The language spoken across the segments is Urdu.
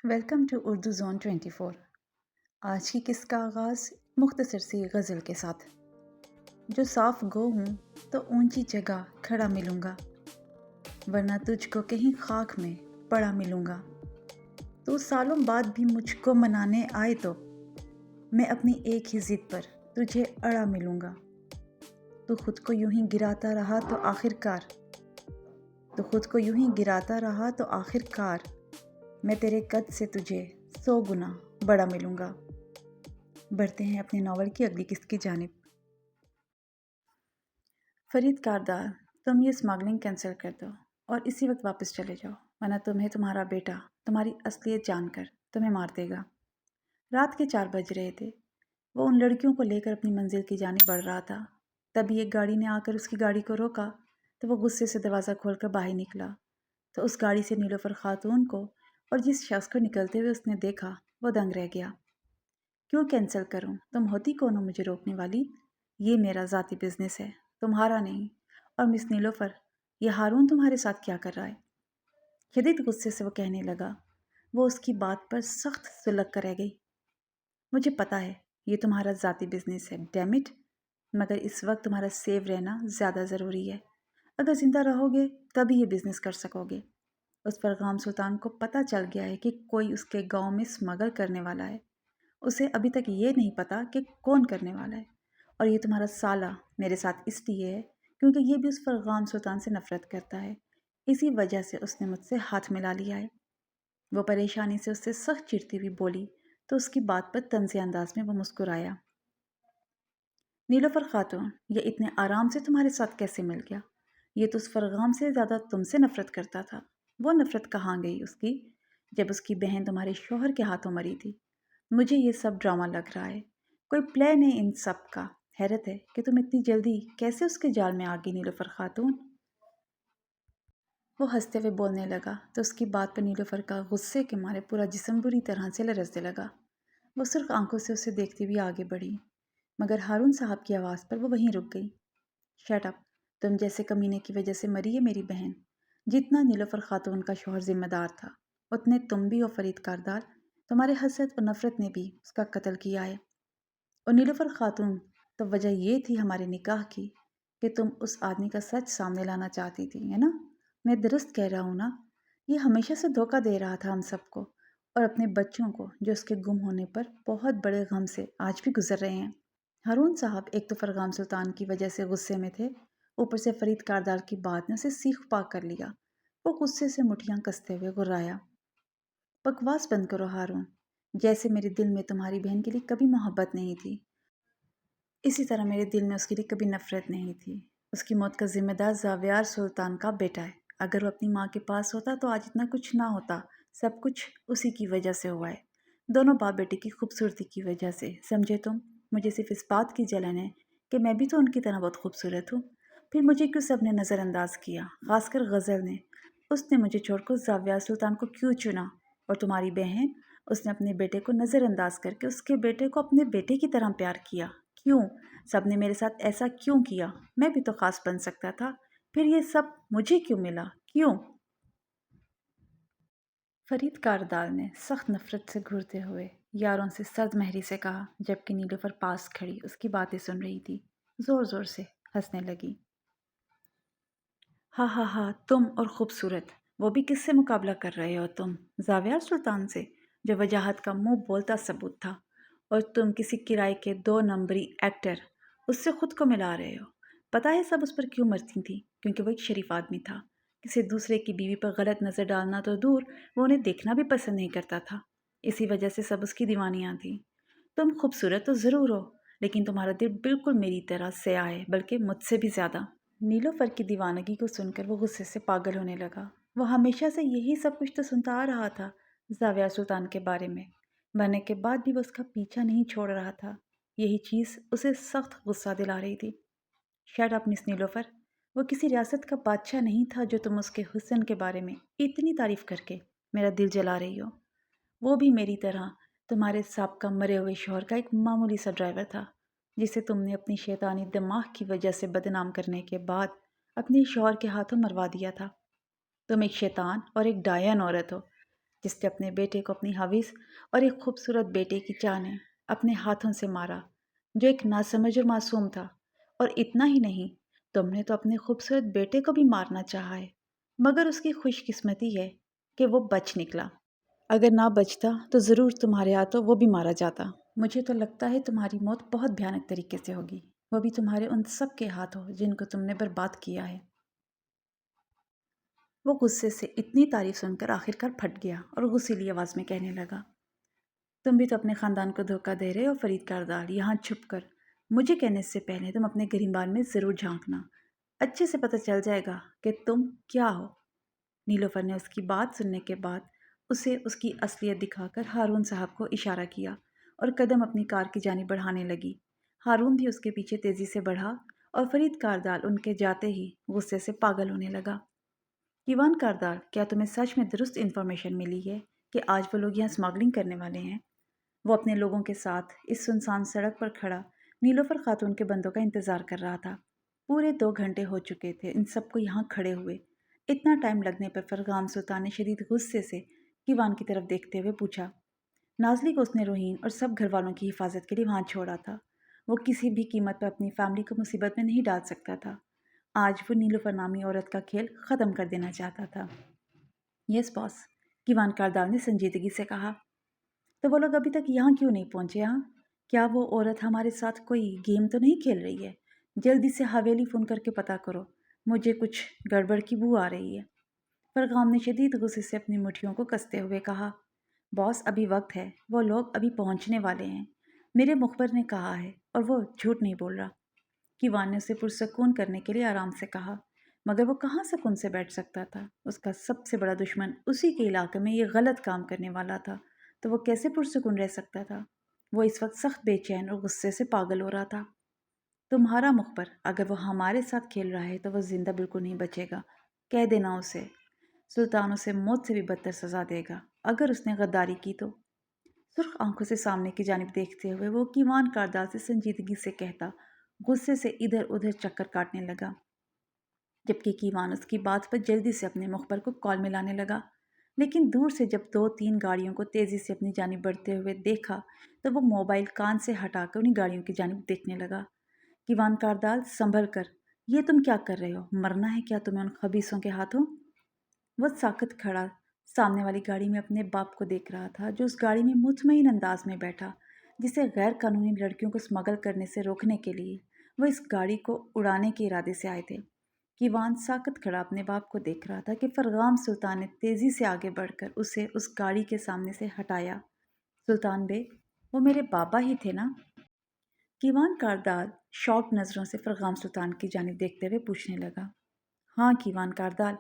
Welcome to Urdu zone 24۔ آج کی قصے کا آغاز مختصر سی غزل کے ساتھ۔ جو صاف گو ہوں تو اونچی جگہ کھڑا ملوں گا، ورنہ تجھ کو کہیں خاک میں پڑا ملوں گا۔ تو سالوں بعد بھی مجھ کو منانے آئے تو میں اپنی ایک ہی ضد پر تجھے اڑا ملوں گا۔ تو خود کو یوں ہی گراتا رہا تو آخر کار میں تیرے قد سے تجھے 100 گنا بڑا ملوں گا۔ بڑھتے ہیں اپنے ناول کی اگلی قسط کی جانب۔ فرید کاردار، تم یہ اسمگلنگ کینسل کر دو اور اسی وقت واپس چلے جاؤ، ورنہ تمہیں تمہارا بیٹا تمہاری اصلیت جان کر تمہیں مار دے گا۔ رات کے 4 بج رہے تھے۔ وہ ان لڑکیوں کو لے کر اپنی منزل کی جانب بڑھ رہا تھا۔ تبھی ایک گاڑی نے آ کر اس کی گاڑی کو روکا تو وہ غصے سے دروازہ کھول کر باہر نکلا تو اس گاڑی سے نیلوفر خاتون کو اور جس شخص کو نکلتے ہوئے اس نے دیکھا وہ دنگ رہ گیا۔ کیوں کینسل کروں؟ تم ہوتی کون ہو مجھے روکنے والی؟ یہ میرا ذاتی بزنس ہے، تمہارا نہیں۔ اور مس نیلوفر، یہ ہارون تمہارے ساتھ کیا کر رہا ہے؟ شدید غصے سے وہ کہنے لگا۔ وہ اس کی بات پر سخت سلگ کر رہ گئی۔ مجھے پتا ہے یہ تمہارا ذاتی بزنس ہے، ڈیم اٹ، مگر اس وقت تمہارا سیو رہنا زیادہ ضروری ہے۔ اگر زندہ رہو گے تبھی یہ بزنس کر سکو گے۔ اس فرغام سلطان کو پتہ چل گیا ہے کہ کوئی اس کے گاؤں میں اسمگل کرنے والا ہے۔ اسے ابھی تک یہ نہیں پتا کہ کون کرنے والا ہے، اور یہ تمہارا سالہ میرے ساتھ اس لیے ہے کیونکہ یہ بھی اس فرغام سلطان سے نفرت کرتا ہے۔ اسی وجہ سے اس نے مجھ سے ہاتھ ملا لیا ہے۔ وہ پریشانی سے اس سے سخت چڑھتی ہوئی بولی تو اس کی بات پر طنزیہ انداز میں وہ مسکرایا۔ نیلوفر خاتون، یہ اتنے آرام سے تمہارے ساتھ کیسے مل گیا؟ یہ تو اس فرغام سے زیادہ تم سے نفرت کرتا تھا۔ وہ نفرت کہاں گئی اس کی جب اس کی بہن تمہارے شوہر کے ہاتھوں مری تھی؟ مجھے یہ سب ڈرامہ لگ رہا ہے، کوئی پلان ہے ان سب کا۔ حیرت ہے کہ تم اتنی جلدی کیسے اس کے جال میں آ گئی نیلوفر خاتون۔ وہ ہنستے ہوئے بولنے لگا تو اس کی بات پر نیلوفر کا غصے کے مارے پورا جسم بری طرح سے لرزنے لگا۔ وہ سرخ آنکھوں سے اسے دیکھتی ہوئی آگے بڑھی، مگر ہارون صاحب کی آواز پر وہ وہیں رک گئی۔ شٹ اپ، تم جیسے کمینے کی وجہ سے مری ہے میری بہن۔ جتنا نیلوفر خاتون کا شوہر ذمہ دار تھا اتنے تم بھی ہو فرید کاردار۔ تمہارے حسد اور نفرت نے بھی اس کا قتل کیا ہے۔ اور نیلوفر خاتون، تو وجہ یہ تھی ہمارے نکاح کی کہ تم اس آدمی کا سچ سامنے لانا چاہتی تھی، ہے نا؟ میں درست کہہ رہا ہوں نا؟ یہ ہمیشہ سے دھوکہ دے رہا تھا ہم سب کو اور اپنے بچوں کو، جو اس کے گم ہونے پر بہت بڑے غم سے آج بھی گزر رہے ہیں۔ ہارون صاحب ایک تو فرغام سلطان کی وجہ سے غصے میں تھے، اوپر سے فرید کاردار کی بات نے اسے سیخ پا کر لیا۔ وہ غصے سے مٹھیاں کستے ہوئے گرایا۔ بکواس بند کرو ہارون، جیسے میرے دل میں تمہاری بہن کے لیے کبھی محبت نہیں تھی، اسی طرح میرے دل میں اس کے لیے کبھی نفرت نہیں تھی۔ اس کی موت کا ذمہ دار زاویار سلطان کا بیٹا ہے۔ اگر وہ اپنی ماں کے پاس ہوتا تو آج اتنا کچھ نہ ہوتا۔ سب کچھ اسی کی وجہ سے ہوا ہے، دونوں باپ بیٹے کی خوبصورتی کی وجہ سے، سمجھے تم؟ مجھے صرف اس بات کی جلن ہے کہ میں بھی تو ان کی طرح بہت خوبصورت ہوں۔ پھر مجھے کیوں سب نے نظر انداز کیا، خاص کر غزل نے؟ اس نے مجھے چھوڑ کر زاویار سلطان کو کیوں چنا؟ اور تمہاری بہن، اس نے اپنے بیٹے کو نظر انداز کر کے اس کے بیٹے کو اپنے بیٹے کی طرح پیار کیا۔ کیوں؟ سب نے میرے ساتھ ایسا کیوں کیا؟ میں بھی تو خاص بن سکتا تھا۔ پھر یہ سب مجھے کیوں ملا؟ کیوں؟ فرید کاردار نے سخت نفرت سے گھورتے ہوئے یاروں سے سرد مہری سے کہا، جبکہ نیلوفر پاس کھڑی اس کی باتیں سن رہی تھی۔ زور زور سے ہنسنے لگی۔ ہاں ہاں ہاں، تم اور خوبصورت، وہ بھی کس سے مقابلہ کر رہے ہو تم؟ زاویار سلطان سے، جو وجاہت کا منہ بولتا ثبوت تھا، اور تم کسی کرائے کے 2 نمبری ایکٹر اس سے خود کو ملا رہے ہو۔ پتہ ہے سب اس پر کیوں مرتی تھیں؟ کیونکہ وہ ایک شریف آدمی تھا۔ کسی دوسرے کی بیوی پر غلط نظر ڈالنا تو دور، وہ انہیں دیکھنا بھی پسند نہیں کرتا تھا۔ اسی وجہ سے سب اس کی دیوانیاں تھیں۔ تم خوبصورت تو ضرور ہو، لیکن تمہارا دل بالکل میری طرح سیاہ ہے، بلکہ مجھ سے بھی زیادہ۔ نیلوفر کی دیوانگی کو سن کر وہ غصے سے پاگل ہونے لگا۔ وہ ہمیشہ سے یہی سب کچھ تو سنتا آ رہا تھا زاویار سلطان کے بارے میں، مرنے کے بعد بھی وہ اس کا پیچھا نہیں چھوڑ رہا تھا۔ یہی چیز اسے سخت غصہ دلا رہی تھی۔ شٹ اپ مس نیلوفر، وہ کسی ریاست کا بادشاہ نہیں تھا جو تم اس کے حسن کے بارے میں اتنی تعریف کر کے میرا دل جلا رہی ہو۔ وہ بھی میری طرح تمہارے سابقہ مرے ہوئے شوہر کا ایک معمولی سا ڈرائیور تھا، جسے تم نے اپنی شیطانی دماغ کی وجہ سے بدنام کرنے کے بعد اپنے شوہر کے ہاتھوں مروا دیا تھا۔ تم ایک شیطان اور ایک ڈائن عورت ہو۔ جس نے اپنے بیٹے کو اپنی حویث اور ایک خوبصورت بیٹے کی جانیں اپنے ہاتھوں سے مارا، جو ایک ناسمجھ اور معصوم تھا۔ اور اتنا ہی نہیں، تم نے تو اپنے خوبصورت بیٹے کو بھی مارنا چاہا ہے، مگر اس کی خوش قسمتی ہے کہ وہ بچ نکلا۔ اگر نہ بچتا تو ضرور تمہارے ہاتھوں وہ بھی مارا جاتا۔ مجھے تو لگتا ہے تمہاری موت بہت بھیانک طریقے سے ہوگی، وہ بھی تمہارے ان سب کے ہاتھوں جن کو تم نے برباد کیا ہے۔ وہ غصے سے اتنی تعریف سن کر آخرکار پھٹ گیا اور غصیلی آواز میں کہنے لگا، تم بھی تو اپنے خاندان کو دھوکہ دے رہے ہو فرید کردار، یہاں چھپ کر۔ مجھے کہنے سے پہلے تم اپنے گریبان میں ضرور جھانکنا، اچھے سے پتہ چل جائے گا کہ تم کیا ہو۔ نیلوفر نے اس کی بات سننے کے بعد اسے اس کی اصلیت دکھا کر ہارون صاحب کو اشارہ کیا اور قدم اپنی کار کی جانب بڑھانے لگی۔ ہارون بھی اس کے پیچھے تیزی سے بڑھا اور فرید کاردال ان کے جاتے ہی غصے سے پاگل ہونے لگا۔ کیوان کاردال، کیا تمہیں سچ میں درست انفارمیشن ملی ہے کہ آج وہ لوگ یہاں اسمگلنگ کرنے والے ہیں؟ وہ اپنے لوگوں کے ساتھ اس سنسان سڑک پر کھڑا نیلوفر خاتون کے بندوں کا انتظار کر رہا تھا۔ پورے 2 گھنٹے ہو چکے تھے ان سب کو یہاں کھڑے ہوئے۔ اتنا ٹائم لگنے پر فرغام سلطان نے شدید غصے سے کیوان کی طرف دیکھتے ہوئے پوچھا، نازلی کو اس نے روہین اور سب گھر والوں کی حفاظت کے لیے وہاں چھوڑا تھا۔ وہ کسی بھی قیمت پر اپنی فیملی کو مصیبت میں نہیں ڈال سکتا تھا۔ آج وہ نیلوفر نامی عورت کا کھیل ختم کر دینا چاہتا تھا۔ یس باس، کیوان کاردال نے سنجیدگی سے کہا۔ تو وہ لوگ ابھی تک یہاں کیوں نہیں پہنچے؟ ہاں، کیا وہ عورت ہمارے ساتھ کوئی گیم تو نہیں کھیل رہی ہے؟ جلدی سے حویلی فون کر کے پتہ کرو، مجھے کچھ گڑبڑ کی بو آ رہی ہے۔ فرغام نے شدید غصے سے اپنی مٹھیوں کو کستے ہوئے کہا، باس ابھی وقت ہے، وہ لوگ ابھی پہنچنے والے ہیں، میرے مخبر نے کہا ہے، اور وہ جھوٹ نہیں بول رہا۔ کیوان نے اسے پرسکون کرنے کے لیے آرام سے کہا، مگر وہ کہاں سکون سے بیٹھ سکتا تھا؟ اس کا سب سے بڑا دشمن اسی کے علاقے میں یہ غلط کام کرنے والا تھا، تو وہ کیسے پرسکون رہ سکتا تھا؟ وہ اس وقت سخت بے چین اور غصے سے پاگل ہو رہا تھا۔ تمہارا مخبر اگر وہ ہمارے ساتھ کھیل رہا ہے تو وہ زندہ بالکل نہیں بچے گا، کہہ دینا اسے۔ سلطان اسے موت سے بھی بدتر سزا دے گا اگر اس نے غداری کی تو۔ سرخ آنکھوں سے سامنے کی جانب دیکھتے ہوئے وہ کیوان کاردال سے سنجیدگی سے کہتا، غصے سے ادھر ادھر چکر کاٹنے لگا، جبکہ کیوان اس کی بات پر جلدی سے اپنے مخبر کو کال ملانے لگا۔ لیکن دور سے جب 2-3 گاڑیوں کو تیزی سے اپنی جانب بڑھتے ہوئے دیکھا تو وہ موبائل کان سے ہٹا کر انہیں گاڑیوں کی جانب دیکھنے لگا۔ کیوان کاردال، سنبھل کر، یہ تم کیا کر رہے ہو؟ مرنا ہے کیا تمہیں ان خبیثوں کے ہاتھوں؟ وہ ساکت کھڑا سامنے والی گاڑی میں اپنے باپ کو دیکھ رہا تھا، جو اس گاڑی میں مطمئن انداز میں بیٹھا، جسے غیر قانونی لڑکیوں کو اسمگل کرنے سے روکنے کے لیے وہ اس گاڑی کو اڑانے کے ارادے سے آئے تھے۔ کیوان ساکت کھڑا اپنے باپ کو دیکھ رہا تھا کہ فرغام سلطان نے تیزی سے آگے بڑھ کر اسے اس گاڑی کے سامنے سے ہٹایا۔ سلطان بے، وہ میرے بابا ہی تھے نا؟ کیوان کاردال شاک نظروں سے فرغام سلطان کی جانب دیکھتے ہوئے پوچھنے لگا۔ ہاں کیوان کاردال،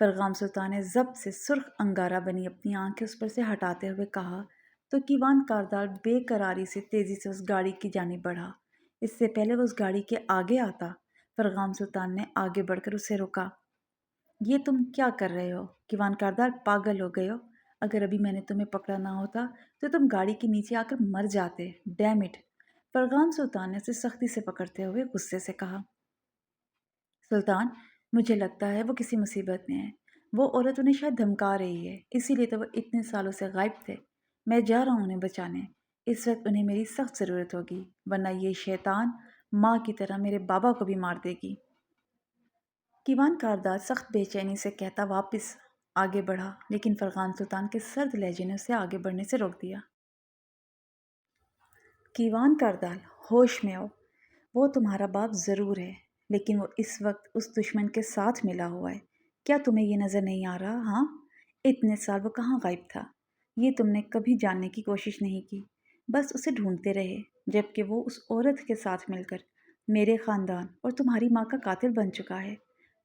فرغام سلطان نے ضبط سے سرخ انگارہ بنی اپنی آنکھیں اس پر سے ہٹاتے ہوئے کہا، تو کیوان کاردال بے قراری سے تیزی سے اس گاڑی کی جانب بڑھا۔ اس سے پہلے وہ اس گاڑی کے آگے آتا، فرغام سلطان نے آگے بڑھ کر اسے روکا۔ یہ تم کیا کر رہے ہو؟ کیوان کاردال، پاگل ہو گئے ہو؟ اگر ابھی میں نے تمہیں پکڑا نہ ہوتا تو تم گاڑی کے نیچے آ کر مر جاتے، ڈیم اٹ! فرغام سلطان نے اسے سختی سے پکڑتے ہوئے غصے سے کہا۔ سلطان، مجھے لگتا ہے وہ کسی مصیبت میں ہے، وہ عورت انہیں شاید دھمکا رہی ہے، اسی لیے تو وہ اتنے سالوں سے غائب تھے۔ میں جا رہا ہوں انہیں بچانے، اس وقت انہیں میری سخت ضرورت ہوگی، ورنہ یہ شیطان ماں کی طرح میرے بابا کو بھی مار دے گی۔ کیوان کاردال سخت بے چینی سے کہتا واپس آگے بڑھا، لیکن فرغام سلطان کے سرد لہجے نے اسے آگے بڑھنے سے روک دیا۔ کیوان کاردال، ہوش میں ہو، وہ تمہارا باپ ضرور ہے، لیکن وہ اس وقت اس دشمن کے ساتھ ملا ہوا ہے۔ کیا تمہیں یہ نظر نہیں آ رہا؟ ہاں، اتنے سال وہ کہاں غائب تھا؟ یہ تم نے کبھی جاننے کی کوشش نہیں کی، بس اسے ڈھونڈتے رہے، جبکہ وہ اس عورت کے ساتھ مل کر میرے خاندان اور تمہاری ماں کا قاتل بن چکا ہے۔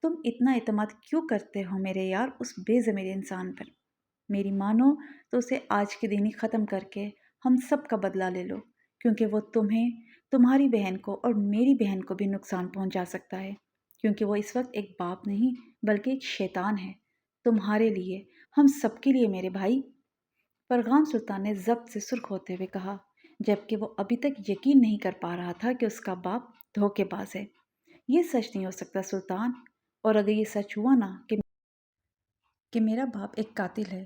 تم اتنا اعتماد کیوں کرتے ہو میرے یار اس بے ضمیر انسان پر؟ میری مانو تو اسے آج کے دن ہی ختم کر کے ہم سب کا بدلہ لے لو، کیونکہ وہ تمہیں، تمہاری بہن کو اور میری بہن کو بھی نقصان پہنچا سکتا ہے، کیونکہ وہ اس وقت ایک باپ نہیں بلکہ ایک شیطان ہے، تمہارے لیے، ہم سب کے لیے میرے بھائی۔ فرغام سلطان نے ضبط سے سرخ ہوتے ہوئے کہا، جبکہ وہ ابھی تک یقین نہیں کر پا رہا تھا کہ اس کا باپ دھوکے باز ہے۔ یہ سچ نہیں ہو سکتا سلطان، اور اگر یہ سچ ہوا نا کہ میرا باپ ایک قاتل ہے